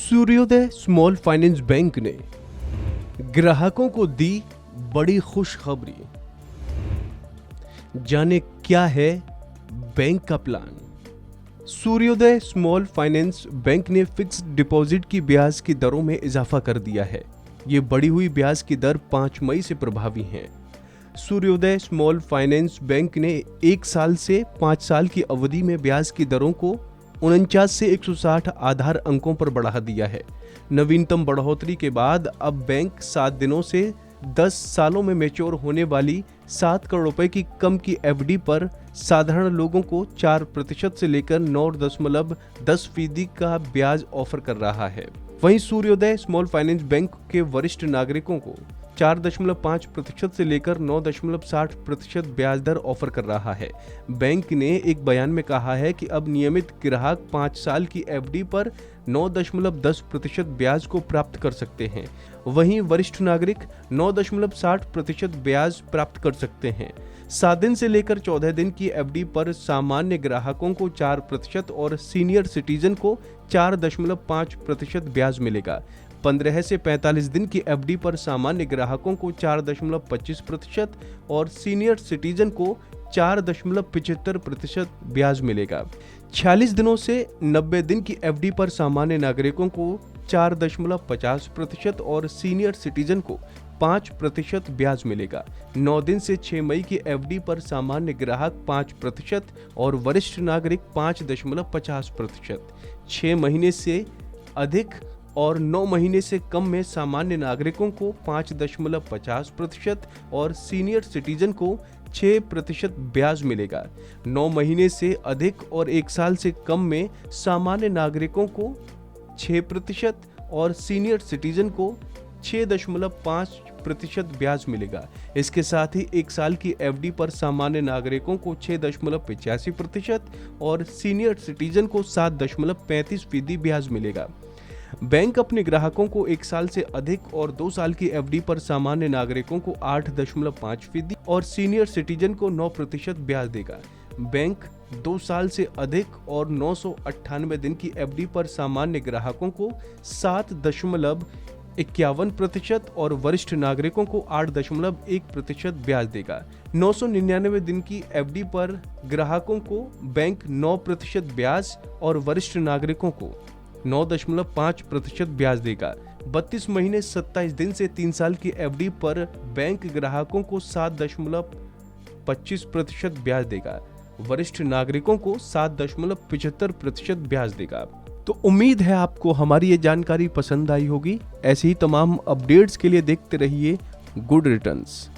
सूर्योदय small finance bank ने ग्राहकों को दी बड़ी खुशखबरी। जाने क्या है बैंक का प्लान। सूर्योदय स्मॉल फाइनेंस बैंक ने फिक्स्ड डिपॉजिट की ब्याज की दरों में इजाफा कर दिया है। ये बढ़ी हुई ब्याज की दर 5 मई से प्रभावी है। सूर्योदय स्मॉल फाइनेंस बैंक ने 1 साल से 5 साल की अवधि में ब्याज की दरों को 49 से 160 आधार अंकों पर बढ़ा दिया है। नवीनतम बढ़ोतरी के बाद अब बैंक 7 दिनों से 10 सालों में मैच्योर होने वाली 7 करोड़ रुपए की कम की एफडी पर साधारण लोगों को 4% से लेकर 9.10% का ब्याज ऑफर कर रहा है। वहीं सूर्योदय स्मॉल फाइनेंस बैंक के वरिष्ठ नागरिकों को 4.5% से लेकर 9.60% ब्याज दर ऑफर कर रहा है। बैंक ने एक बयान में कहा है कि अब नियमित ग्राहक 5 साल की एफडी पर 9.10% ब्याज को प्राप्त कर सकते हैं। वहीं वरिष्ठ नागरिक 9.60% ब्याज प्राप्त कर सकते हैं। 7 दिन से लेकर 14 दिन की एफडी पर सामान्य ग्राहकों को 4% और सीनियर सिटीजन को 4.5% ब्याज मिलेगा। 15 से 45 दिन की एफडी पर सामान्य ग्राहकों को 4.25% और सीनियर सिटीजन को 4.75% ब्याज मिलेगा। 46 दिनों से 90 दिन की एफडी पर सामान्य नागरिकों को 4.50% और सीनियर सिटीजन को 5% ब्याज मिलेगा। 9 दिन से 6 मई की एफडी पर सामान्य ग्राहक 5% और वरिष्ठ नागरिक 5.50%। 6 महीने से अधिक और 9 महीने से कम में सामान्य नागरिकों को 5.50% और सीनियर सिटीजन को 6% ब्याज मिलेगा। 9 महीने से अधिक और 1 साल से कम में सामान्य नागरिकों को 6% और सीनियर सिटीजन को 6.5% ब्याज मिलेगा। इसके साथ ही 1 साल की एफडी पर सामान्य नागरिकों को 6.85% और सीनियर सिटीजन को 7.35% ब्याज मिलेगा। बैंक अपने ग्राहकों को 1 साल से अधिक और 2 साल की एफडी पर सामान्य नागरिकों को 8.5% और सीनियर सिटीजन को 9% ब्याज देगा। बैंक 2 साल से अधिक और 998 दिन की एफडी पर सामान्य ग्राहकों को 7.51% और वरिष्ठ नागरिकों को 8.1% ब्याज देगा। 999 दिन की एफडी पर ग्राहकों को बैंक 9% ब्याज और वरिष्ठ नागरिकों को 9.5% ब्याज देगा। 32 महीने 27 दिन से 3 साल की एफडी पर बैंक ग्राहकों को 7.25% ब्याज देगा। वरिष्ठ नागरिकों को 7.75% ब्याज देगा। तो उम्मीद है आपको हमारी ये जानकारी पसंद आई होगी। ऐसी ही तमाम अपडेट्स के लिए देखते रहिए गुड रिटर्न्स।